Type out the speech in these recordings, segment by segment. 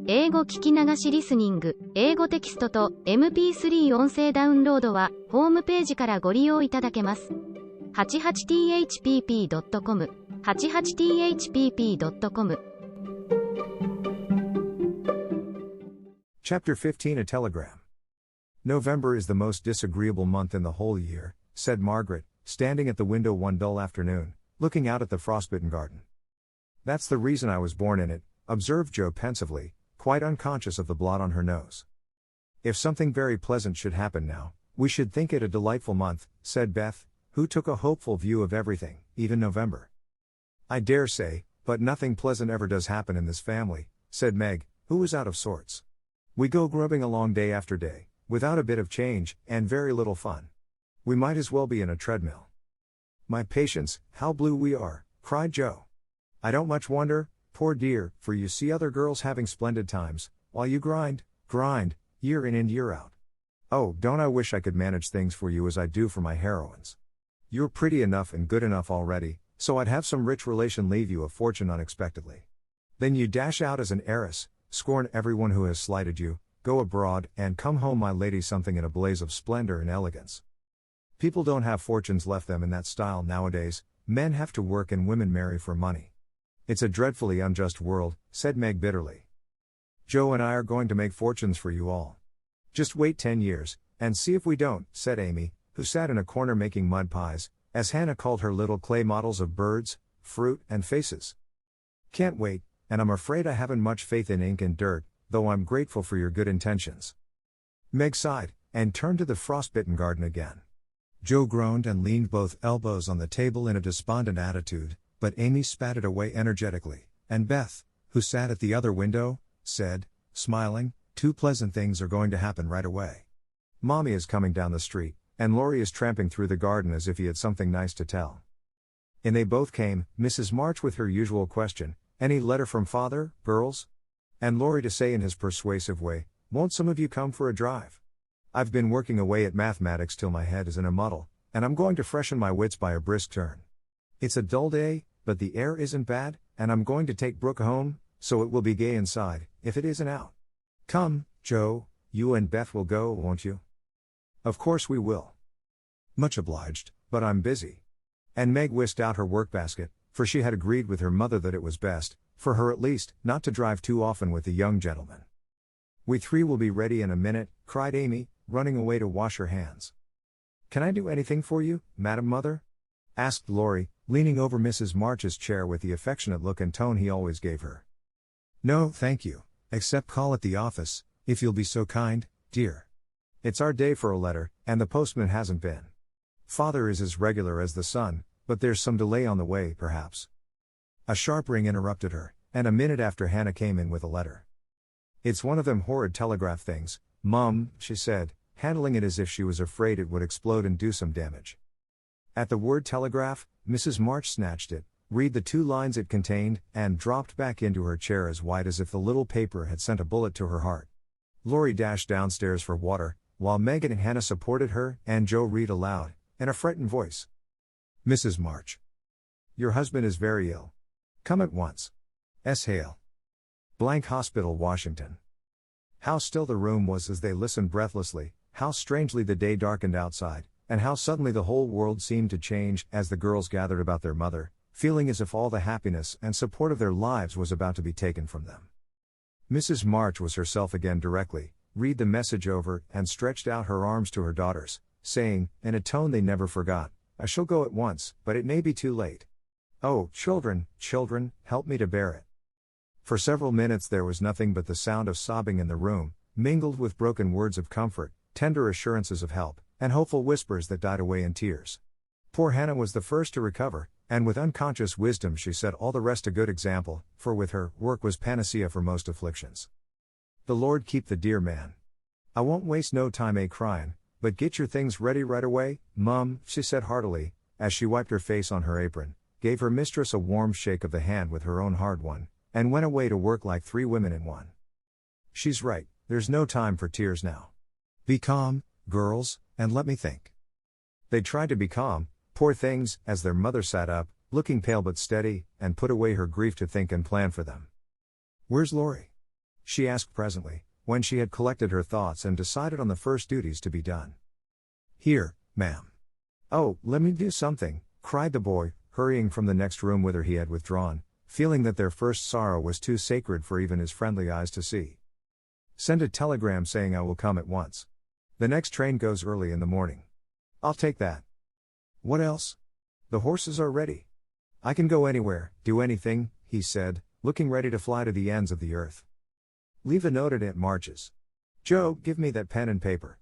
英語聞き流しリスニング、英語テキストと MP3 音声ダウンロードは、ホームページからご利用いただけます。88thpp.com、88thpp.com。 Chapter 15 A Telegram. November is the most disagreeable month in the whole year, said Margaret, standing at the window one dull afternoon, looking out at the frostbitten garden. That's the reason I was born in it, observed Joe pensively, quite unconscious of the blot on her nose. If something very pleasant should happen now, we should think it a delightful month, said Beth, who took a hopeful view of everything, even November. I dare say, but nothing pleasant ever does happen in this family, said Meg, who was out of sorts. We go grubbing along day after day, without a bit of change, and very little fun. We might as well be in a treadmill. My patience, how blue we are, cried Joe. I don't much wonder, poor dear, for you see other girls having splendid times, while you grind, year in and year out. Oh, don't I wish I could manage things for you as I do for my heroines. You're pretty enough and good enough already, so I'd have some rich relation leave you a fortune unexpectedly. Then you dash out as an heiress, scorn everyone who has slighted you, go abroad, and come home my lady something in a blaze of splendor and elegance. People don't have fortunes left them in that style nowadays, men have to work and women marry for money. It's a dreadfully unjust world, said Meg bitterly. Joe and I are going to make fortunes for you all. Just wait 10 years, and see if we don't, said Amy, who sat in a corner making mud pies, as Hannah called her little clay models of birds, fruit, and faces. Can't wait, and I'm afraid I haven't much faith in ink and dirt, though I'm grateful for your good intentions. Meg sighed, and turned to the frostbitten garden again. Joe groaned and leaned both elbows on the table in a despondent attitude, but Amy spat it away energetically, and Beth, who sat at the other window, said, smiling, 2 pleasant things are going to happen right away. Mommy is coming down the street, and Laurie is tramping through the garden as if he had something nice to tell. In they both came, Mrs. March with her usual question, any letter from father, girls? And Laurie to say in his persuasive way, won't some of you come for a drive? I've been working away at mathematics till my head is in a muddle, and I'm going to freshen my wits by a brisk turn. It's a dull day, but the air isn't bad, and I'm going to take Brooke home, so it will be gay inside, if it isn't out. Come, Joe, you and Beth will go, won't you? Of course we will. Much obliged, but I'm busy. And Meg whisked out her workbasket, for she had agreed with her mother that it was best, for her at least, not to drive too often with the young gentleman. We 3 will be ready in a minute, cried Amy, running away to wash her hands. Can I do anything for you, Madam Mother? Asked Laurie, leaning over Mrs. March's chair with the affectionate look and tone he always gave her. No, thank you, except call at the office, if you'll be so kind, dear. It's our day for a letter, and the postman hasn't been. Father is as regular as the sun, but there's some delay on the way, perhaps. A sharp ring interrupted her, and a minute after Hannah came in with a letter. It's one of them horrid telegraph things, Mum, she said, handling it as if she was afraid it would explode and do some damage. At the word telegraph, Mrs. March snatched it, read the 2 lines it contained, and dropped back into her chair as white as if the little paper had sent a bullet to her heart. Laurie dashed downstairs for water, while Megan and Hannah supported her, and Joe read aloud, in a frightened voice. Mrs. March. Your husband is very ill. Come at once. S. Hale. Blank Hospital, Washington. How still the room was as they listened breathlessly, how strangely the day darkened outside, and how suddenly the whole world seemed to change as the girls gathered about their mother, feeling as if all the happiness and support of their lives was about to be taken from them. Mrs. March was herself again directly, read the message over, and stretched out her arms to her daughters, saying, in a tone they never forgot, I shall go at once, but it may be too late. Oh, children, help me to bear it. For several minutes there was nothing but the sound of sobbing in the room, mingled with broken words of comfort, tender assurances of help, and hopeful whispers that died away in tears. Poor Hannah was the first to recover, and with unconscious wisdom she set all the rest a good example, for with her, work was panacea for most afflictions. The Lord keep the dear man. I won't waste no time cryin', but get your things ready right away, Mum, she said heartily, as she wiped her face on her apron, gave her mistress a warm shake of the hand with her own hard one, and went away to work like 3 women in one. She's right, there's no time for tears now. Be calm, girls, and let me think. They tried to be calm, poor things, as their mother sat up, looking pale but steady, and put away her grief to think and plan for them. Where's Laurie? she asked presently, when she had collected her thoughts and decided on the first duties to be done. Here, ma'am. Oh, let me do something, cried the boy, hurrying from the next room whither he had withdrawn, feeling that their first sorrow was too sacred for even his friendly eyes to see. Send a telegram saying I will come at once. The next train goes early in the morning. I'll take that. What else? The horses are ready. I can go anywhere, do anything, he said, looking ready to fly to the ends of the earth. Leave a note at Aunt March's. Joe, give me that pen and paper.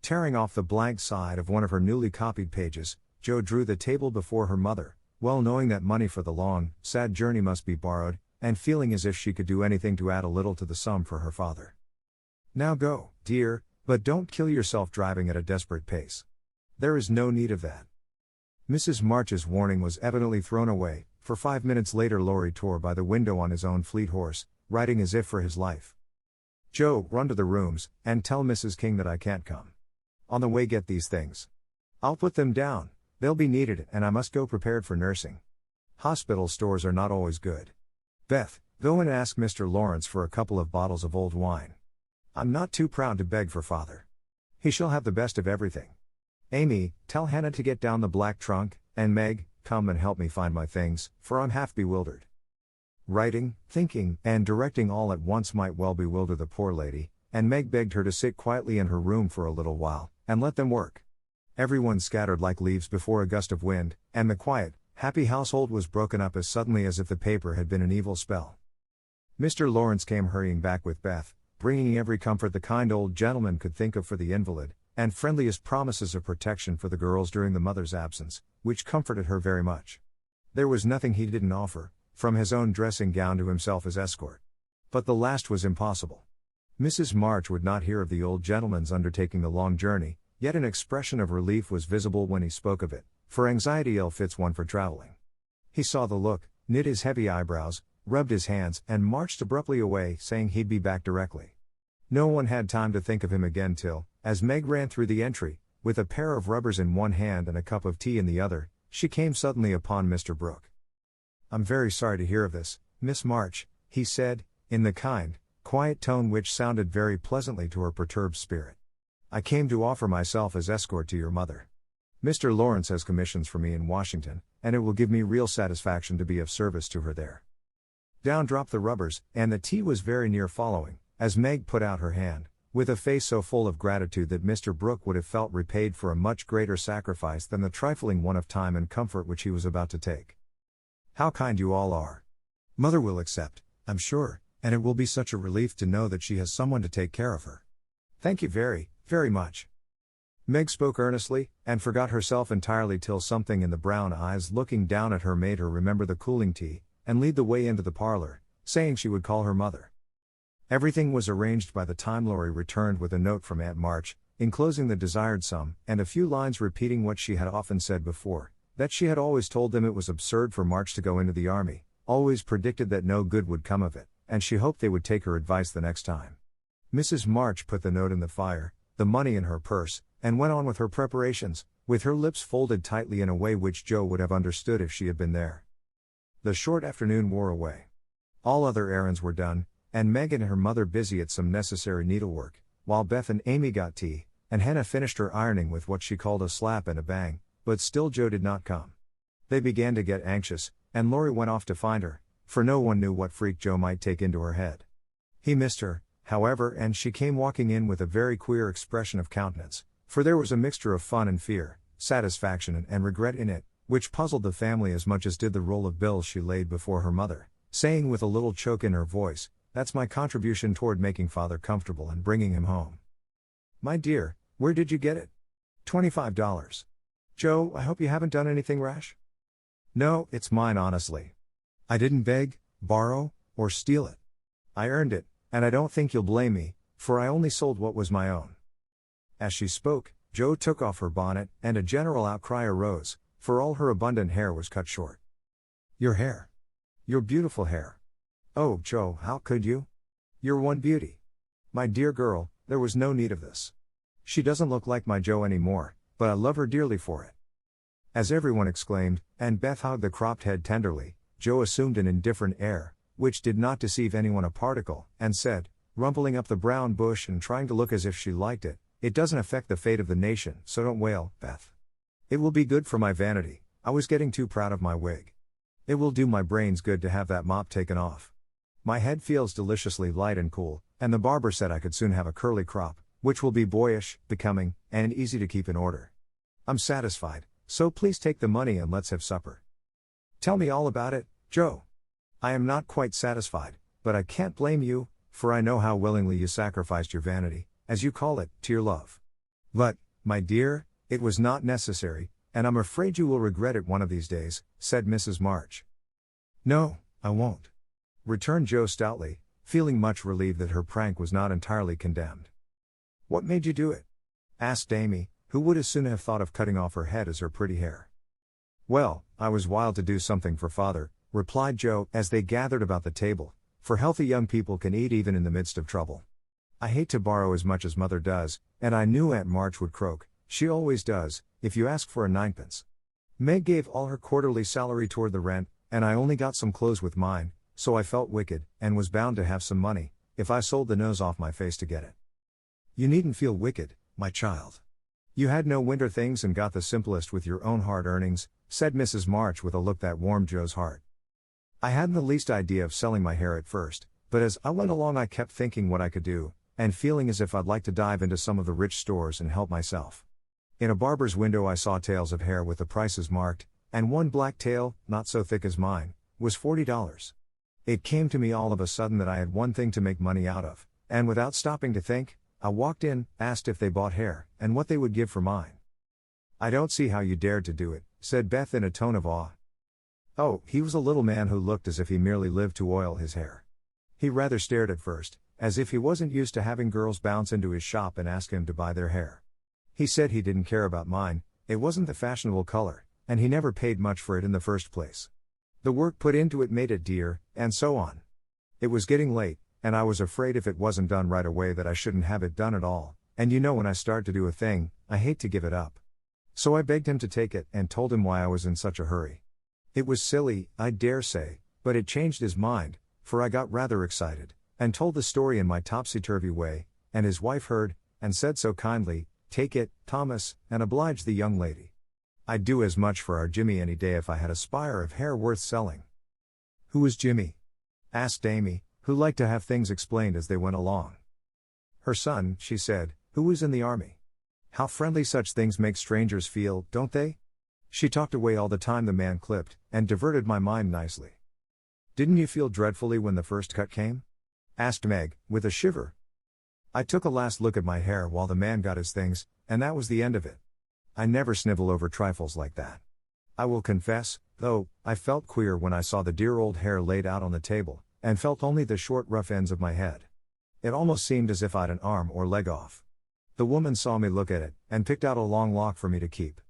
Tearing off the blank side of one of her newly copied pages, Joe drew the table before her mother, well knowing that money for the long, sad journey must be borrowed, and feeling as if she could do anything to add a little to the sum for her father. Now go, dear, but don't kill yourself driving at a desperate pace. There is no need of that. Mrs. March's warning was evidently thrown away, for 5 minutes later Laurie tore by the window on his own fleet horse, riding as if for his life. Joe, run to the rooms, and tell Mrs. King that I can't come. On the way get these things. I'll put them down, they'll be needed and I must go prepared for nursing. Hospital stores are not always good. Beth, go and ask Mr. Lawrence for a couple of bottles of old wine. I'm not too proud to beg for father. He shall have the best of everything. Amy, tell Hannah to get down the black trunk, and Meg, come and help me find my things, for I'm half bewildered. Writing, thinking, and directing all at once might well bewilder the poor lady, and Meg begged her to sit quietly in her room for a little while, and let them work. Everyone scattered like leaves before a gust of wind, and the quiet, happy household was broken up as suddenly as if the paper had been an evil spell. Mr. Lawrence came hurrying back with Beth, bringing every comfort the kind old gentleman could think of for the invalid, and friendliest promises of protection for the girls during the mother's absence, which comforted her very much. There was nothing he didn't offer, from his own dressing gown to himself as escort. But the last was impossible. Mrs. March would not hear of the old gentleman's undertaking the long journey, yet an expression of relief was visible when he spoke of it, for anxiety ill fits one for traveling. He saw the look, knit his heavy eyebrows, rubbed his hands, and marched abruptly away, saying he'd be back directly. No one had time to think of him again till, as Meg ran through the entry, with a pair of rubbers in one hand and a cup of tea in the other, she came suddenly upon Mr. Brooke. I'm very sorry to hear of this, Miss March, he said, in the kind, quiet tone which sounded very pleasantly to her perturbed spirit. I came to offer myself as escort to your mother. Mr. Lawrence has commissions for me in Washington, and it will give me real satisfaction to be of service to her there. Down dropped the rubbers, and the tea was very near following, as Meg put out her hand, with a face so full of gratitude that Mr. Brooke would have felt repaid for a much greater sacrifice than the trifling one of time and comfort which he was about to take. How kind you all are. Mother will accept, I'm sure, and it will be such a relief to know that she has someone to take care of her. Thank you very, very much. Meg spoke earnestly, and forgot herself entirely till something in the brown eyes looking down at her made her remember the cooling tea, and lead the way into the parlor, saying she would call her mother. Everything was arranged by the time Laurie returned with a note from Aunt March, enclosing the desired sum, and a few lines repeating what she had often said before, that she had always told them it was absurd for March to go into the army, always predicted that no good would come of it, and she hoped they would take her advice the next time. Mrs. March put the note in the fire, the money in her purse, and went on with her preparations, with her lips folded tightly in a way which Joe would have understood if she had been there. The short afternoon wore away. All other errands were done, and Meg and her mother busy at some necessary needlework, while Beth and Amy got tea, and Hannah finished her ironing with what she called a slap and a bang, but still Joe did not come. They began to get anxious, and Laurie went off to find her, for no one knew what freak Joe might take into her head. He missed her, however, and she came walking in with a very queer expression of countenance, for there was a mixture of fun and fear, satisfaction and regret in it, which puzzled the family as much as did the roll of bills she laid before her mother, saying with a little choke in her voice, "That's my contribution toward making father comfortable and bringing him home." "My dear, where did you get it?" $25. "Joe, I hope you haven't done anything rash?" "No, it's mine honestly. I didn't beg, borrow, or steal it. I earned it, and I don't think you'll blame me, for I only sold what was my own." As she spoke, Joe took off her bonnet, and a general outcry arose, for all her abundant hair was cut short. "Your hair! Your beautiful hair! Oh, Joe, how could you? You're one beauty. My dear girl, there was no need of this. She doesn't look like my Joe anymore, but I love her dearly for it." As everyone exclaimed, and Beth hugged the cropped head tenderly, Joe assumed an indifferent air, which did not deceive anyone a particle, and said, rumpling up the brown bush and trying to look as if she liked it, "It doesn't affect the fate of the nation, so don't wail, Beth. It will be good for my vanity, I was getting too proud of my wig. It will do my brains good to have that mop taken off. My head feels deliciously light and cool, and the barber said I could soon have a curly crop, which will be boyish, becoming, and easy to keep in order. I'm satisfied, so please take the money and let's have supper." "Tell me all about it, Joe. I am not quite satisfied, but I can't blame you, for I know how willingly you sacrificed your vanity, as you call it, to your love. But, my dear, it was not necessary, and I'm afraid you will regret it one of these days," said Mrs. March. "No, I won't," returned Joe stoutly, feeling much relieved that her prank was not entirely condemned. "What made you do it?" asked Amy, who would as soon have thought of cutting off her head as her pretty hair. "Well, I was wild to do something for father," replied Joe, as they gathered about the table, for healthy young people can eat even in the midst of trouble. "I hate to borrow as much as mother does, and I knew Aunt March would croak, she always does, if you ask for a ninepence. Meg gave all her quarterly salary toward the rent, and I only got some clothes with mine, so I felt wicked, and was bound to have some money, if I sold the nose off my face to get it." "You needn't feel wicked, my child. You had no winter things and got the simplest with your own hard earnings," said Mrs. March with a look that warmed Joe's heart. "I hadn't the least idea of selling my hair at first, but as I went along I kept thinking what I could do, and feeling as if I'd like to dive into some of the rich stores and help myself. In a barber's window I saw tails of hair with the prices marked, and one black tail, not so thick as mine, was $40. It came to me all of a sudden that I had one thing to make money out of, and without stopping to think, I walked in, asked if they bought hair, and what they would give for mine." "I don't see how you dared to do it," said Beth in a tone of awe. "Oh, he was a little man who looked as if he merely lived to oil his hair. He rather stared at first, as if he wasn't used to having girls bounce into his shop and ask him to buy their hair. He said he didn't care about mine, it wasn't the fashionable color, and he never paid much for it in the first place. The work put into it made it dear, and so on. It was getting late, and I was afraid if it wasn't done right away that I shouldn't have it done at all, and you know when I start to do a thing, I hate to give it up. So I begged him to take it and told him why I was in such a hurry. It was silly, I dare say, but it changed his mind, for I got rather excited, and told the story in my topsy-turvy way, and his wife heard, and said so kindly, 'Take it, Thomas, and oblige the young lady. I'd do as much for our Jimmy any day if I had a spire of hair worth selling.'" "Who was Jimmy?" asked Amy, who liked to have things explained as they went along. "Her son," she said, "who was in the army. How friendly such things make strangers feel, don't they? She talked away all the time the man clipped, and diverted my mind nicely." "Didn't you feel dreadfully when the first cut came?" asked Meg, with a shiver. "I took a last look at my hair while the man got his things, and that was the end of it. I never snivel over trifles like that. I will confess, though, I felt queer when I saw the dear old hair laid out on the table, and felt only the short rough ends of my head. It almost seemed as if I'd an arm or leg off. The woman saw me look at it, and picked out a long lock for me to keep.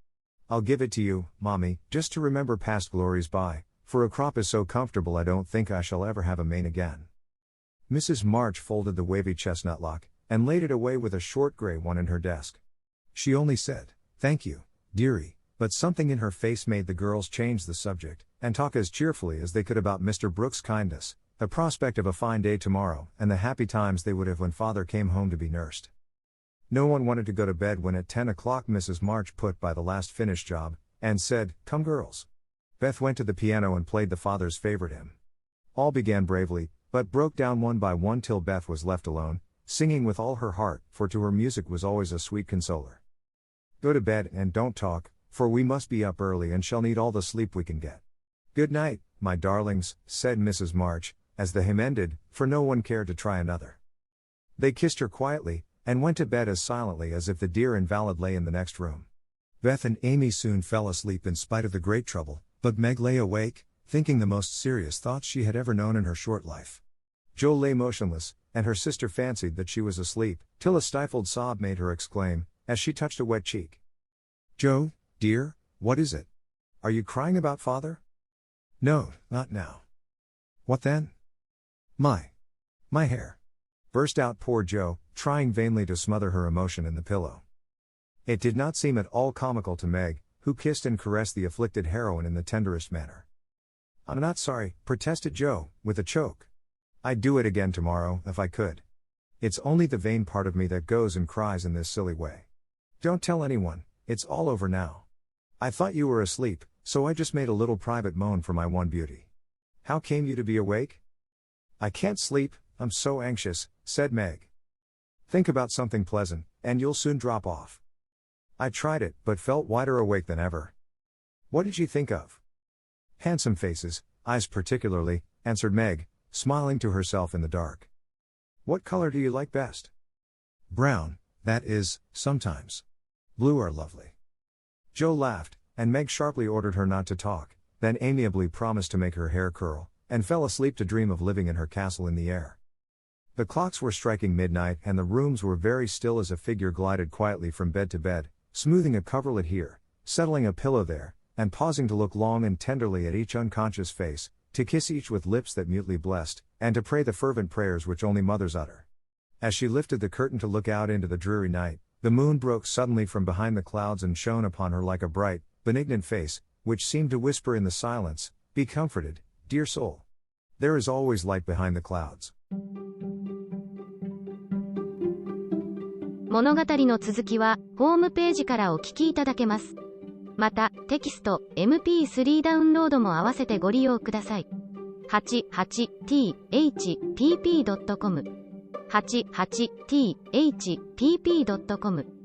I'll give it to you, Mommy, just to remember past glories by, for a crop is so comfortable I don't think I shall ever have a mane again." Mrs. March folded the wavy chestnut lock, and laid it away with a short gray one in her desk. She only said, "Thank you, dearie," but something in her face made the girls change the subject, and talk as cheerfully as they could about Mr. Brooks' kindness, the prospect of a fine day tomorrow, and the happy times they would have when father came home to be nursed. No one wanted to go to bed when at 10 o'clock Mrs. March put by the last finished job, and said, "Come girls." Beth went to the piano and played the father's favorite hymn. All began bravely, but broke down one by one till Beth was left alone, singing with all her heart, for to her music was always a sweet consoler. "Go to bed and don't talk, for we must be up early and shall need all the sleep we can get. Good night, my darlings," said Mrs. March, as the hymn ended, for no one cared to try another. They kissed her quietly, and went to bed as silently as if the dear invalid lay in the next room. Beth and Amy soon fell asleep in spite of the great trouble, but Meg lay awake, thinking the most serious thoughts she had ever known in her short life. Joe lay motionless, and her sister fancied that she was asleep, till a stifled sob made her exclaim, as she touched a wet cheek, "Joe, dear, what is it? Are you crying about father?" "No, not now." "What then?" My hair," burst out poor Joe, trying vainly to smother her emotion in the pillow. It did not seem at all comical to Meg, who kissed and caressed the afflicted heroine in the tenderest manner. I'm not sorry, protested Joe, with a choke. I'd do it again tomorrow, if I could. It's only the vain part of me that goes and cries in this silly way. Don't tell anyone, it's all over now. I thought you were asleep, so I just made a little private moan for my one beauty. How came you to be awake? I can't sleep, I'm so anxious, said Meg. Think about something pleasant, and you'll soon drop off. I tried it, but felt wider awake than ever. What did you think of? Handsome faces, eyes particularly, answered Meg, smiling to herself in the dark. What color do you like best? Brown, that is, sometimes. Blue are lovely. Joe laughed, and Meg sharply ordered her not to talk, then amiably promised to make her hair curl, and fell asleep to dream of living in her castle in the air. The clocks were striking midnight and the rooms were very still as a figure glided quietly from bed to bed, smoothing a coverlet here, settling a pillow there, and pausing to look long and tenderly at each unconscious face, to kiss each with lips that mutely blessed, and to pray the fervent prayers which only mothers utter. As she lifted the curtain to look out into the dreary night, the moon broke suddenly from behind the clouds and shone upon her like a bright, benignant face, which seemed to whisper in the silence, "Be comforted, dear soul. There is always light behind the clouds." 物語の続きは、ホームページからお聞きいただけます。また、テキスト、MP3 ダウンロードも合わせてご利用ください。88thpp.com 88thpp.com